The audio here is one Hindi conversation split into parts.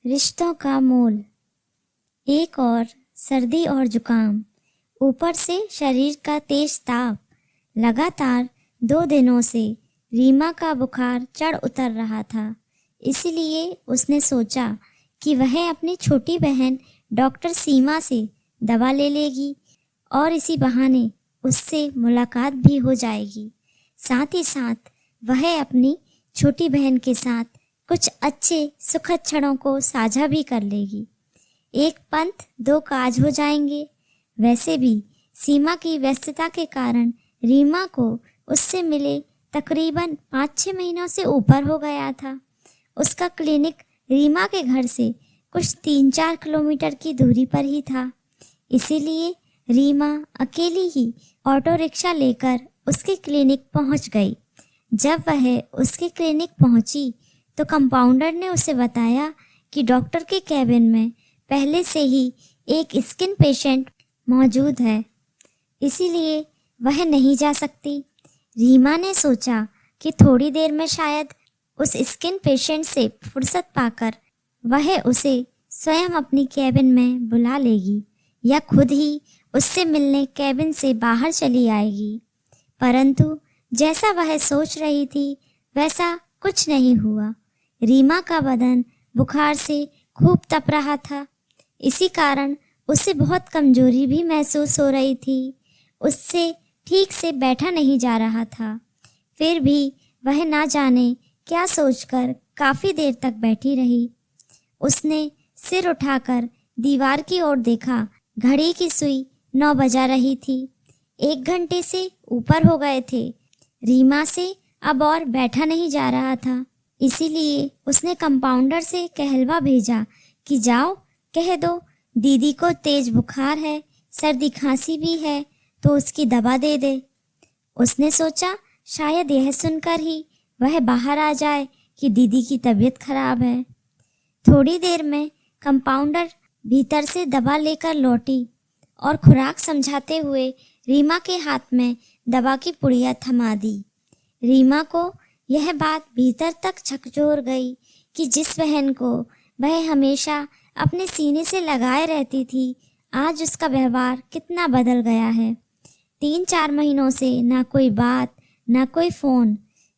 रिश्तों का मोल। एक और सर्दी और जुकाम, ऊपर से शरीर का तेज ताप। लगातार 2 दिनों से रीमा का बुखार चढ़ उतर रहा था। इसलिए उसने सोचा कि वह अपनी छोटी बहन डॉक्टर सीमा से दवा ले लेगी और इसी बहाने उससे मुलाकात भी हो जाएगी। साथ ही साथ वह अपनी छोटी बहन के साथ कुछ अच्छे सुखद क्षणों को साझा भी कर लेगी। एक पंथ 2 काज हो जाएंगे। वैसे भी सीमा की व्यस्तता के कारण रीमा को उससे मिले तकरीबन 5-6 महीनों से ऊपर हो गया था। उसका क्लिनिक रीमा के घर से कुछ 3-4 किलोमीटर की दूरी पर ही था। इसीलिए रीमा अकेली ही ऑटो रिक्शा लेकर उसके क्लिनिक पहुंच गई। जब वह उसके क्लिनिक पहुंची तो कंपाउंडर ने उसे बताया कि डॉक्टर के केबिन में पहले से ही एक स्किन पेशेंट मौजूद है, इसीलिए वह नहीं जा सकती। रीमा ने सोचा कि थोड़ी देर में शायद उस स्किन पेशेंट से फुर्सत पाकर वह उसे स्वयं अपनी केबिन में बुला लेगी या खुद ही उससे मिलने केबिन से बाहर चली आएगी। परंतु जैसा वह सोच रही थी वैसा कुछ नहीं हुआ। रीमा का बदन बुखार से खूब तप रहा था। इसी कारण उसे बहुत कमजोरी भी महसूस हो रही थी। उससे ठीक से बैठा नहीं जा रहा था। फिर भी वह ना जाने क्या सोचकर काफ़ी देर तक बैठी रही। उसने सिर उठाकर दीवार की ओर देखा। घड़ी की सुई 9 बजा रही थी। 1 घंटे से ऊपर हो गए थे। रीमा से अब और बैठा नहीं जा रहा था। इसीलिए उसने कंपाउंडर से कहलवा भेजा कि जाओ कह दो दीदी को तेज बुखार है, सर्दी खांसी भी है, तो उसकी दवा दे दे। उसने सोचा शायद यह सुनकर ही वह बाहर आ जाए कि दीदी की तबीयत खराब है। थोड़ी देर में कंपाउंडर भीतर से दवा लेकर लौटी और खुराक समझाते हुए रीमा के हाथ में दवा की पुड़िया थमा दी। रीमा को यह बात भीतर तक झकझोर गई कि जिस बहन को वह हमेशा अपने सीने से लगाए रहती थी, आज उसका व्यवहार कितना बदल गया है। 3-4 महीनों से ना कोई बात, ना कोई फ़ोन।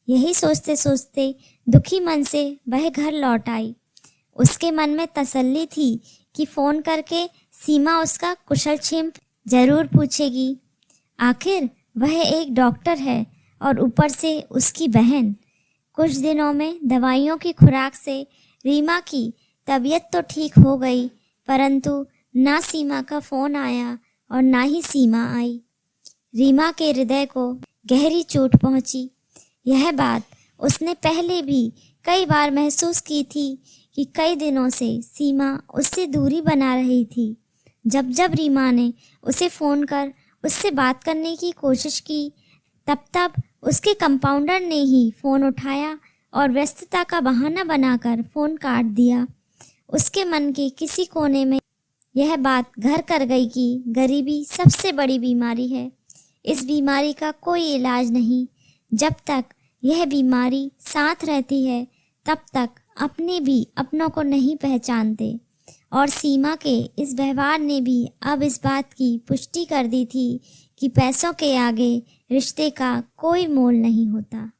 यही सोचते सोचते दुखी मन से वह घर लौट आई। उसके मन में तसल्ली थी कि फ़ोन करके सीमा उसका कुशल क्षेम ज़रूर पूछेगी। आखिर वह एक डॉक्टर है और ऊपर से उसकी बहन। कुछ दिनों में दवाइयों की खुराक से रीमा की तबीयत तो ठीक हो गई, परंतु ना सीमा का फ़ोन आया और ना ही सीमा आई। रीमा के हृदय को गहरी चोट पहुंची। यह बात उसने पहले भी कई बार महसूस की थी कि कई दिनों से सीमा उससे दूरी बना रही थी। जब जब रीमा ने उसे फ़ोन कर उससे बात करने की कोशिश की, तब तब उसके कंपाउंडर ने ही फ़ोन उठाया और व्यस्तता का बहाना बनाकर फ़ोन काट दिया। उसके मन के किसी कोने में यह बात घर कर गई कि गरीबी सबसे बड़ी बीमारी है। इस बीमारी का कोई इलाज नहीं। जब तक यह बीमारी साथ रहती है तब तक अपने भी अपनों को नहीं पहचानते। और सीमा के इस व्यवहार ने भी अब इस बात की पुष्टि कर दी थी कि पैसों के आगे रिश्ते का कोई मोल नहीं होता।